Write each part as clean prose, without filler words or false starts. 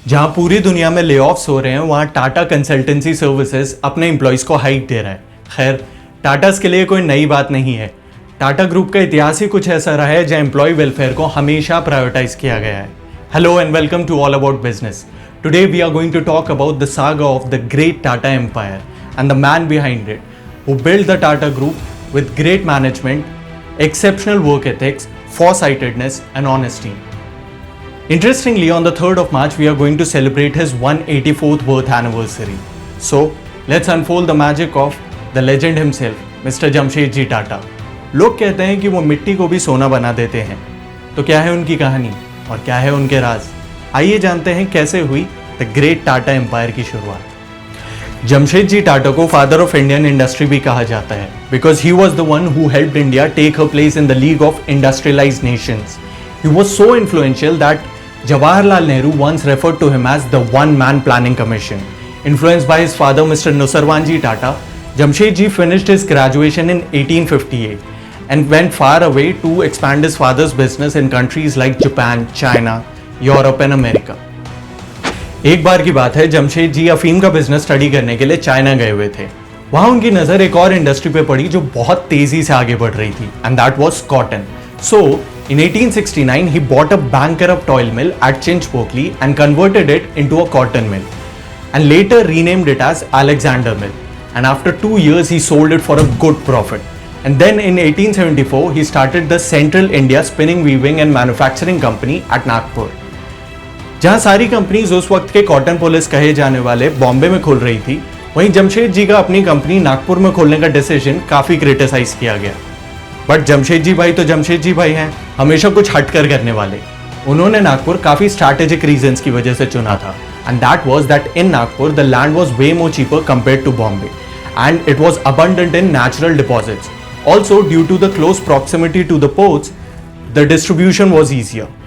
जहां पूरी दुनिया में ले ऑफ्स हो रहे हैं वहां टाटा कंसल्टेंसी सर्विसेज अपने एम्प्लॉयज़ को हाइक दे रहा है। खैर, टाटास के लिए कोई नई बात नहीं है। टाटा ग्रुप का इतिहास ही कुछ ऐसा रहा है जहां एम्प्लॉय वेलफेयर को हमेशा प्रायोरिटाइज किया गया है। Hello and welcome to all about business. Today we are going to talk about the saga of the great Tata empire and the man behind it who build the Tata group with great management, exceptional work ethics, foresightedness, and honesty. Interestingly, on the 3rd of March, we are going to celebrate his 184th birth anniversary. So, let's unfold the magic of the legend himself, Mr. Jamshedji Tata. लोग कहते हैं कि वो मिट्टी को भी सोना बना देते हैं। तो क्या है उनकी कहानी और क्या है उनके राज? आइए जानते हैं कैसे हुई द ग्रेट टाटा एम्पायर की शुरुआत। जमशेदजी टाटा को फादर ऑफ इंडियन इंडस्ट्री भी कहा जाता है because he was the one who helped India take her place in the league of industrialised nations. He was so influential that Jawaharlal Nehru once referred to him as the one-man planning commission. Influenced by his father, Mr. Nusarwanji Tata, Jamshedji finished his graduation in 1858 and went far away to expand his father's business in countries like Japan, China, Europe and America. एक बार की बात है, जमशेदजी अफीम का business study करने के लिए China गए हुए थे। वहां उनकी नजर एक और इंडस्ट्री पे पड़ी जो बहुत तेजी से आगे बढ़ रही थी and that was cotton. So in 1869, he bought a bankrupt oil mill at Chinchpokli and converted it into a cotton mill and later renamed it as Alexander Mill. And after 2 years, he sold it for a good profit. And then in 1874, he started the Central India Spinning, Weaving and Manufacturing Company at Nagpur. जहां सारी companies उस वक्त के cotton police कहे जाने वाले बॉम्बे में खुल रही थी, वहीं जमशेदजी का अपनी कंपनी नागपुर में खोलने का डिसीजन काफी क्रिटिसाइज किया गया। बट जमशेदजी भाई तो जमशेदजी भाई हैं, हमेशा कुछ हटकर करने वाले। उन्होंने नागपुर काफी स्ट्रैटेजिक रीजंस की वजह से चुना था and that was that in Nagpur the land was way more cheaper compared to Bombay and it was abundant in natural deposits. Also due to the close proximity to the ports, the distribution was easier.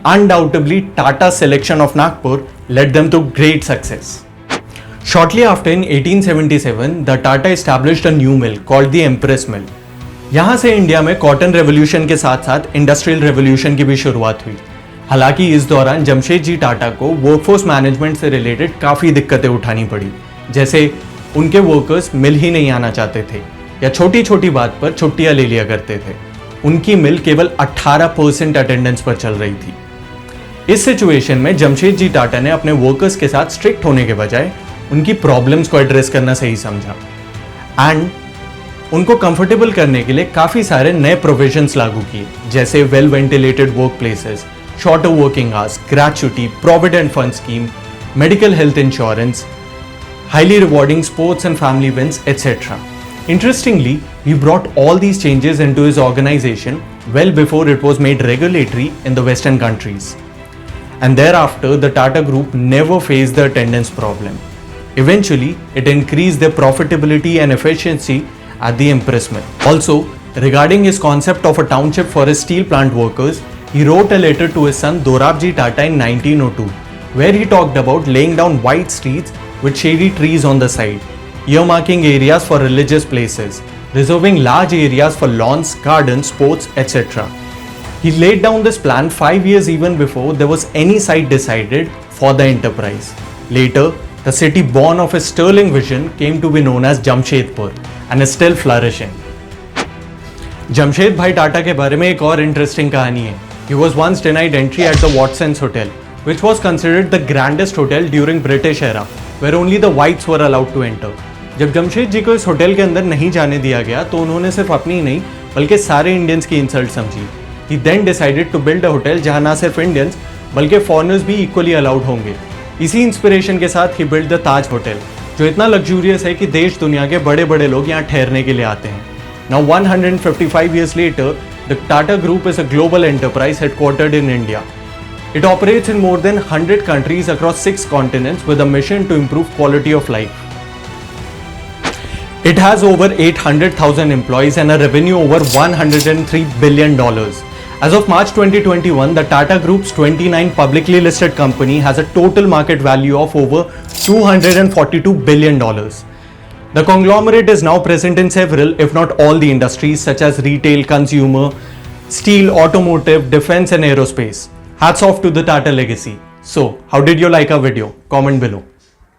Undoubtedly, Tata's selection of Nagpur led them to great success. Shortly after, in 1877, the Tata established a new mill called the Empress Mill. यहाँ से India में cotton revolution के साथ साथ industrial revolution की भी शुरुआत हुई। हालांकि इस दौरान जमशेदजी टाटा को वर्कफोर्स मैनेजमेंट से रिलेटेड काफ़ी दिक्कतें उठानी पड़ी, जैसे उनके वर्कर्स मिल ही नहीं आना चाहते थे या छोटी छोटी बात पर छुट्टियां ले लिया करते थे। उनकी मिल केवल 18% अटेंडेंस पर चल रही थी। इस सिचुएशन में जमशेदजी टाटा ने अपने वर्कर्स के साथ स्ट्रिक्ट होने के बजाय उनकी प्रॉब्लम्स को एड्रेस करना सही समझा एंड उनको कंफर्टेबल करने के लिए काफ़ी सारे नए प्रोविजंस लागू किए, जैसे well ventilated work places, shorter working hours, gratuity, provident fund scheme, medical health insurance, highly rewarding sports and family events etcetera. Interestingly, he brought all these changes into his organization well before it was made regulatory in the Western countries. And thereafter, the Tata Group never faced the attendance problem. Eventually, it increased their profitability and efficiency at the Empress Mill. Also, regarding his concept of a township for his steel plant workers, he wrote a letter to his son Dorabji Tata in 1902, where he talked about laying down wide streets with shady trees on the side, earmarking areas for religious places, reserving large areas for lawns, gardens, sports, etc. He laid down this plan 5 years even before there was any site decided for the enterprise. Later, the city born of his sterling vision came to be known as Jamshedpur and is still flourishing. Jamshed भाई टाटा के बारे में एक और interesting कहानी है। He was once denied entry at the Watson's Hotel, which was considered the grandest hotel during British era, where only the whites were allowed to enter. जब जमशेदजी को इस होटल के अंदर नहीं जाने दिया गया तो उन्होंने सिर्फ अपनी ही नहीं बल्कि सारे इंडियंस की इंसल्ट समझी। He then decided to build a hotel जहां ना सिर्फ इंडियंस बल्कि फॉरेनर्स भी इक्वली अलाउड होंगे। इसी इंस्पिरेशन के साथ ही बिल्ड द ताज होटल, जो इतना लग्जूरियस है कि देश दुनिया के बड़े बड़े लोग यहाँ ठहरने के लिए आते हैं। Now 155 years later, the Tata Group is a global enterprise headquartered in India. It operates in more than 100 countries across 6 continents with a mission to improve quality of life. It has over 800,000 employees and a revenue over $103 billion. As of March 2021, the Tata Group's 29 publicly listed company has a total market value of over $242 billion. The conglomerate is now present in several, if not all, the industries such as retail, consumer, steel, automotive, defense and aerospace. Hats off to the Tata legacy. So, how did you like our video? Comment below.